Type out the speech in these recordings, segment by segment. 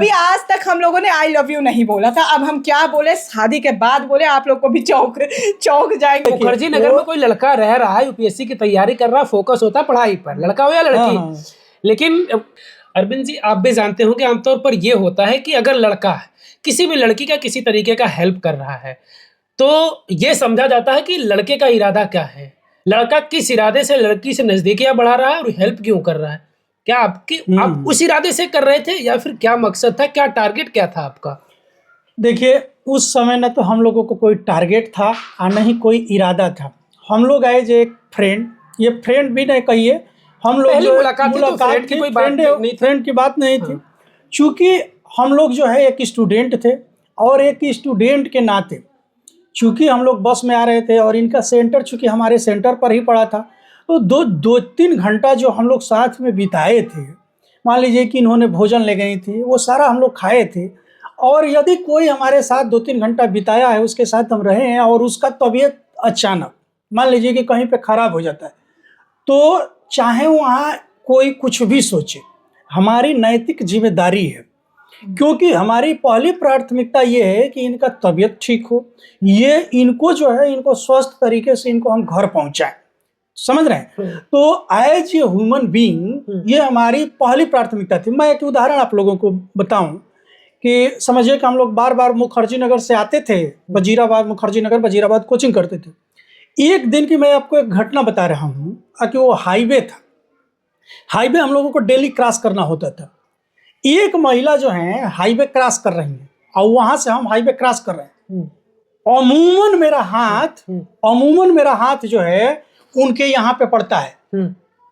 कभी आज तक हम लोगों ने आई लव यू नहीं बोला था, अब हम क्या बोले, शादी के बाद बोले, आप लोग को भी चौंक जाएंगे। मुखर्जी नगर में कोई लड़का रह रहा है, यूपीएससी की तैयारी कर रहा, फोकस होता है पढ़ाई पर, लड़का हो या लड़की। लेकिन अरविंद जी, आप भी जानते हो कि आमतौर पर यह होता है कि अगर लड़का किसी भी लड़की का किसी तरीके का हेल्प कर रहा है तो यह समझा जाता है कि लड़के का इरादा क्या है, लड़का किस इरादे से लड़की से नजदीकियां बढ़ा रहा है और हेल्प क्यों कर रहा है। क्या आप उस इरादे से कर रहे थे या फिर क्या मकसद था, क्या टारगेट क्या था आपका? देखिए, उस समय न तो हम लोगों को कोई टारगेट था और न ही कोई इरादा था। हम लोग एज एक फ्रेंड, ये फ्रेंड भी नहीं कहिए, हम लोग मुलाकात थी, फ्रेंड की बात नहीं थी। चूँकि हम लोग जो है एक स्टूडेंट थे और एक स्टूडेंट के नाते चूँकि हम लोग बस में आ रहे थे और इनका सेंटर चूँकि हमारे सेंटर पर ही पड़ा था, तो दो तीन घंटा जो हम लोग साथ में बिताए थे, मान लीजिए कि इन्होंने भोजन ले गई थी, वो सारा हम लोग खाए थे। और यदि कोई हमारे साथ 2-3 घंटा बिताया है, उसके साथ हम रहे हैं और उसका तबीयत अचानक मान लीजिए कि कहीं पे ख़राब हो जाता है, तो चाहे वहाँ कोई कुछ भी सोचे, हमारी नैतिक जिम्मेदारी है, क्योंकि हमारी पहली प्राथमिकता ये है कि इनका तबीयत ठीक हो, ये इनको जो है इनको स्वस्थ तरीके से इनको हम घर पहुँचाएँ, समझ रहे हैं। तो एज ए ह्यूमन बीइंग ये हमारी पहली प्राथमिकता थी। मैं एक उदाहरण आप लोगों को बताऊं कि समझिए कि हम लोग बार बार मुखर्जी नगर से आते थे, वजीराबाद, मुखर्जी नगर वजीराबाद कोचिंग करते थे। एक दिन की मैं आपको एक घटना बता रहा हूँ कि वो हाईवे था, हाईवे हम लोगों को डेली क्रॉस करना होता था। एक महिला जो है हाईवे क्रॉस कर रही है और वहां से हम हाईवे क्रॉस कर रहे हैं। अमूमन मेरा हाथ जो है उनके यहाँ पे पड़ता है,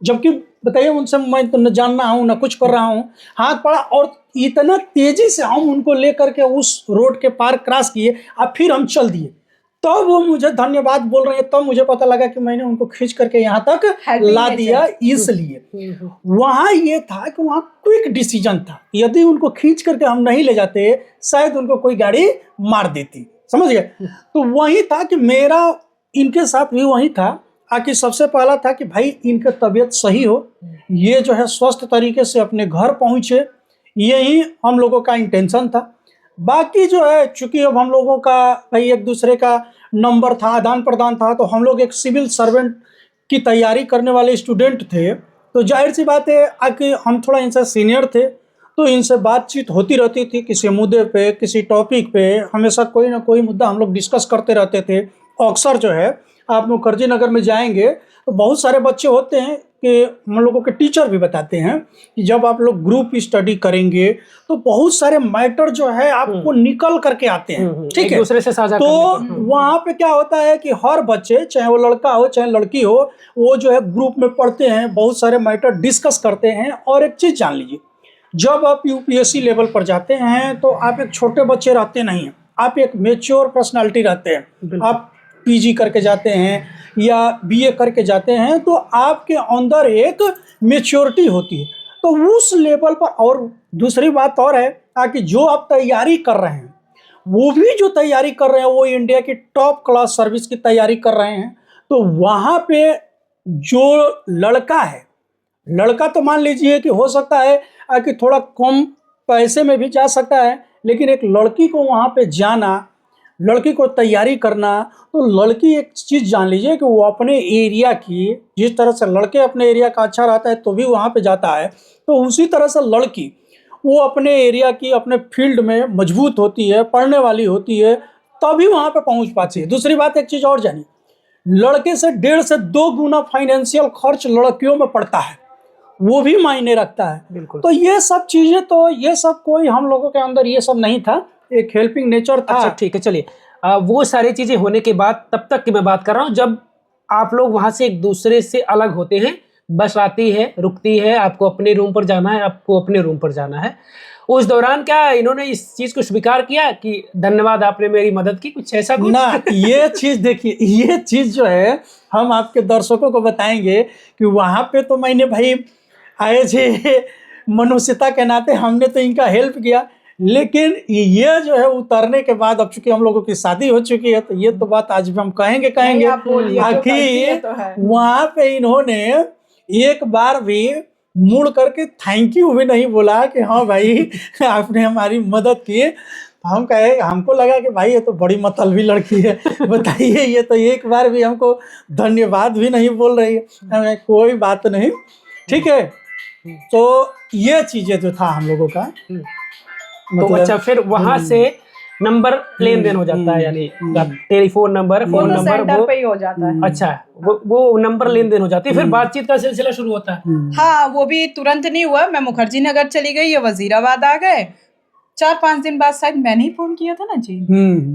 जबकि बताइए उनसे मैं तो न जानना हूँ न कुछ कर रहा हूँ, हाथ पड़ा और इतना तेजी से हम उनको लेकर के उस रोड के पार क्रॉस किए और फिर हम चल दिए। तब वो मुझे धन्यवाद बोल रहे हैं, तब मुझे पता लगा कि मैंने उनको खींच करके यहाँ तक ला दिया। इसलिए वहाँ ये था कि वहाँ क्विक डिसीजन था, यदि उनको खींच करके हम नहीं ले जाते शायद उनको कोई गाड़ी मार देती, समझ गए। तो वही था कि मेरा इनके साथ भी वही था कि सबसे पहला था कि भाई इनका तबीयत सही हो, ये जो है स्वस्थ तरीके से अपने घर पहुँचे, यही हम लोगों का इंटेंशन था। बाकी जो है चूँकि अब हम लोगों का भाई एक दूसरे का नंबर था, आदान प्रदान था, तो हम लोग एक सिविल सर्वेंट की तैयारी करने वाले स्टूडेंट थे, तो जाहिर सी बात है कि हम थोड़ा इनसे सीनियर थे, तो इनसे बातचीत होती रहती थी किसी मुद्दे पे, किसी टॉपिक पे, हमेशा कोई ना कोई मुद्दा हम लोग डिस्कस करते रहते थे। अक्सर जो है आप मुखर्जी नगर में जाएंगे तो बहुत सारे बच्चे होते हैं कि हम लोगों के टीचर भी बताते हैं कि जब आप लोग ग्रुप स्टडी करेंगे तो बहुत सारे मैटर जो है आपको निकल करके आते हैं, ठीक है, दूसरे से साझा तो वहाँ पे क्या होता है कि हर बच्चे, चाहे वो लड़का हो चाहे लड़की हो, वो जो है ग्रुप में पढ़ते हैं, बहुत सारे मैटर डिस्कस करते हैं। और एक चीज़ जान लीजिए, जब आप यूपीएससी लेवल पर जाते हैं तो आप एक छोटे बच्चे रहते नहीं हैं, आप एक मेच्योर पर्सनालिटी रहते हैं। आप पीजी करके जाते हैं या बीए करके जाते हैं तो आपके अंदर एक मेच्योरिटी होती है, तो उस लेवल पर। और दूसरी बात और है कि जो आप तैयारी कर रहे हैं, वो भी जो तैयारी कर रहे हैं वो इंडिया की टॉप क्लास सर्विस की तैयारी कर रहे हैं, तो वहाँ पे जो लड़का है, लड़का तो मान लीजिए कि हो सकता है कि थोड़ा कम पैसे में भी जा सकता है, लेकिन एक लड़की को वहाँ पे जाना, लड़की को तैयारी करना, तो लड़की एक चीज़ जान लीजिए कि वो अपने एरिया की, जिस तरह से लड़के अपने एरिया का अच्छा रहता है तो भी वहाँ पे जाता है, तो उसी तरह से लड़की वो अपने एरिया की, अपने फील्ड में मजबूत होती है, पढ़ने वाली होती है, तभी वहाँ पे पहुँच पाती है। दूसरी बात एक चीज़ और जानिए, लड़के से 1.5 से 2 गुना फाइनेंशियल खर्च लड़कियों में पड़ता है, वो भी मायने रखता है। बिल्कुल। तो ये सब चीज़ें, तो ये सब कोई हम लोगों के अंदर ये सब नहीं था, एक हेल्पिंग नेचर था। अच्छा ठीक है, चलिए वो सारी चीजें होने के बाद, तब तक की मैं बात कर रहा हूँ जब आप लोग वहां से एक दूसरे से अलग होते हैं, बस आती है, रुकती है, आपको अपने रूम पर जाना है, आपको अपने रूम पर जाना है, उस दौरान क्या इन्होंने इस चीज को स्वीकार किया कि धन्यवाद आपने मेरी मदद की, कुछ ऐसा कुछ? ना, ये चीज़ देखिए, ये चीज़ जो है हम आपके दर्शकों को बताएंगे कि वहाँ पे तो मैंने भाई आए थे मनुष्यता के नाते हमने तो इनका हेल्प किया, लेकिन ये जो है उतरने के बाद, अब चूंकि हम लोगों की शादी हो चुकी है, तो ये तो बात आज भी हम कहेंगे आखिर वहाँ पे इन्होंने एक बार भी मुड़ करके थैंक यू भी नहीं बोला कि हाँ भाई आपने हमारी मदद की। हम कहे, हमको लगा कि भाई ये तो बड़ी मतलबी लड़की है, बताइए ये तो एक बार भी हमको धन्यवाद भी नहीं बोल रही है। हमने कहा, कोई बात नहीं, ठीक है। तो ये चीजें जो था हम लोगों का, तो अच्छा, फिर वहां से नंबर लेन देन हो जाता है, यानी टेलीफोन नंबर, वो फोन तो नंबर, सेंटर वो पे ही हो जाता है। अच्छा, वो नंबर लेन देन हो जाती है, फिर बातचीत का सिलसिला शुरू होता है। हाँ, वो भी तुरंत नहीं हुआ। मैं मुखर्जी नगर चली गई, ये वजीराबाद आ गए। 4-5 दिन बाद शायद मैंने ही फोन किया था ना जी,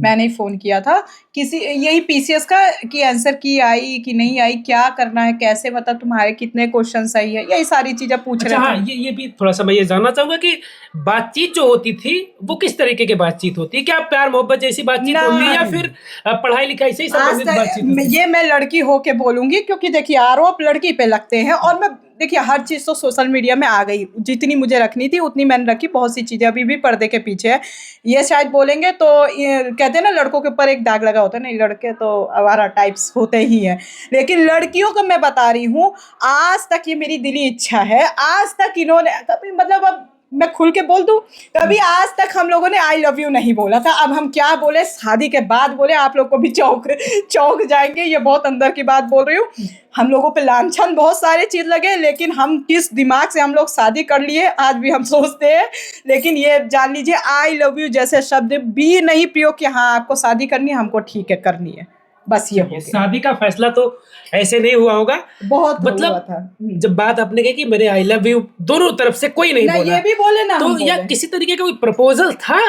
मैंने ही फोन किया था किसी, यही पीसीएस का, कि आंसर की आई कि नहीं आई, क्या करना है, कैसे, मतलब तुम्हारे कितने क्वेश्चन सही है, यही सारी चीजें पूछ अच्छा, रहे हाँ, थे। ये भी थोड़ा सा मैं ये जानना चाहूंगा कि बातचीत जो होती थी वो किस तरीके की बातचीत होती है? क्या प्यार मोहब्बत जैसी बातचीत होती है, या फिर पढ़ाई लिखाई से ही आज संबंधित बातचीत होती है? ये मैं लड़की होके बोलूंगी, क्योंकि देखिए आरोप लड़की पे लगते हैं, और मैं देखिए हर चीज तो सोशल मीडिया में आ गई, जितनी मुझे रखनी थी उतनी मैंने रखी। बहुत सी चीजें अभी भी पर्दे के पीछे है। ये शायद बोलेंगे तो ये कहते हैं ना, लड़कों के ऊपर एक दाग लगा होता है, नहीं लड़के तो आवारा टाइप्स होते ही हैं, लेकिन लड़कियों को मैं बता रही हूँ, आज तक ये मेरी दिली इच्छा है, आज तक इन्होंने कभी, मतलब अब मैं खुल के बोल दूं, कभी आज तक हम लोगों ने आई लव यू नहीं बोला था। अब हम क्या बोले, शादी के बाद बोले, आप लोग को भी चौंक जाएंगे, ये बहुत अंदर की बात बोल रही हूँ। हम लोगों पे लांछन बहुत सारे चीज लगे, लेकिन हम किस दिमाग से हम लोग शादी कर लिए आज भी हम सोचते हैं। लेकिन ये जान लीजिए, आई लव यू जैसे शब्द भी नहीं प्रयोग कि हाँ आपको शादी करनी है, हमको ठीक है करनी है, बस ये हो गया। शादी का फैसला तो ऐसे नहीं हुआ होगा, बहुत मतलब हुआ था। जब बात आपने कही कि मेरे आई लव यू दोनों तरफ से कोई नहीं ना बोला, ये भी बोले ना तो हम या बोले। किसी तरीके का कोई प्रपोजल था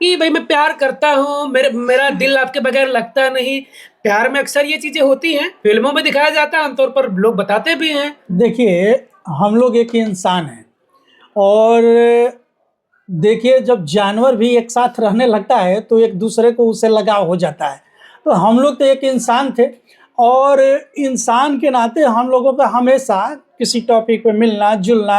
कि भाई मैं प्यार करता हूँ, मेरा दिल आपके बगैर लगता नहीं? प्यार में अक्सर ये चीजें होती हैं, फिल्मों में दिखाया जाता है, आमतौर पर लोग बताते भी हैं। देखिए हम लोग एक इंसान हैं, और देखिए जब जानवर भी एक साथ रहने लगता है तो एक दूसरे को उससे लगाव हो जाता है। तो हम लोग तो एक इंसान थे, और इंसान के नाते हम लोगों का हमेशा किसी टॉपिक पे मिलना जुलना,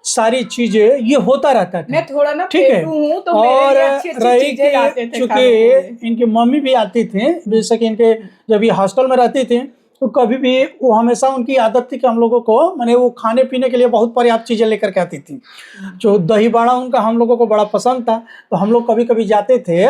सारी चीजें ये होता रहता था। मैं थोड़ा ना ठीक है, पेटू हूँ, तो और मेरे लिए अच्छी-अच्छी रही चीजें लाते थे चूंकि खाने के लिए। इनकी मम्मी भी आती थी, बेशक इनके जब ये हॉस्टल में रहती थी तो कभी भी वो, हमेशा उनकी आदत थी कि हम लोगों को, माने वो खाने पीने के लिए बहुत पर्याप्त चीज़ें लेकर के आती थी। जो दही बड़ा उनका हम लोगों को बड़ा पसंद था, तो हम लोग कभी कभी जाते थे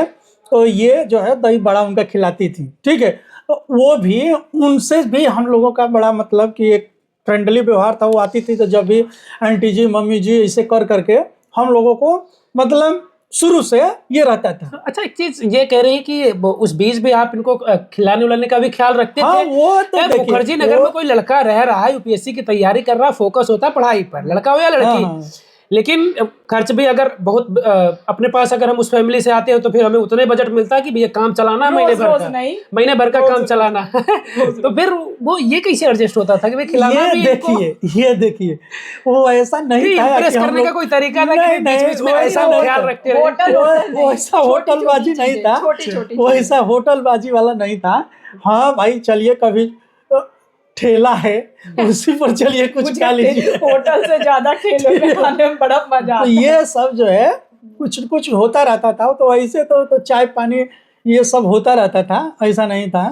तो ये जो है दही बड़ा उनका खिलाती थी। ठीक है, तो वो भी, उनसे भी हम लोगों का बड़ा मतलब कि एक फ्रेंडली व्यवहार था। वो आती थी तो जब भी आंटी जी मम्मी जी ऐसे कर करके हम लोगों को, मतलब शुरू से ये रहता था। अच्छा, एक चीज ये कह रही है कि उस बीच भी आप इनको खिलाने उलाने का भी ख्याल रखते हाँ, थे? वो तो देखिए, मुखर्जी नगर में कोई लड़का रह रहा है, यूपीएससी की तैयारी कर रहा है, फोकस होता है पढ़ाई पर, लड़का हो या लड़की, हाँ। लेकिन खर्च भी अगर बहुत अपने पास, अगर हम उस फैमिली से आते हैं तो फिर हमें उतने बजट मिलता है कि भैया काम चलाना, महीने भर रोज का, नहीं, महीने भर का काम चलाना। तो फिर वो ये कैसे एडजस्ट होता था कि भाई खिलाना भी इनको? ये देखिए वो ऐसा नहीं था इम्प्रेस कि हम करने का लोग, कोई तरीका था कि बीच बीच में वो ऐसा नहीं ख्याल था। रखते रहे? वो ऐसा होटलबाजी नहीं था, वो ऐसा होटलबाजी वाला नहीं था। हाँ भाई चलिए, कभी ठेला है उसी पर चलिए कुछ खा लीजिए। होटल से ज्यादा ठेले पे खाने में बड़ा मजा आता तो है। ये सब जो है कुछ कुछ होता रहता था। तो ऐसे तो चाय पानी ये सब होता रहता था, ऐसा नहीं था।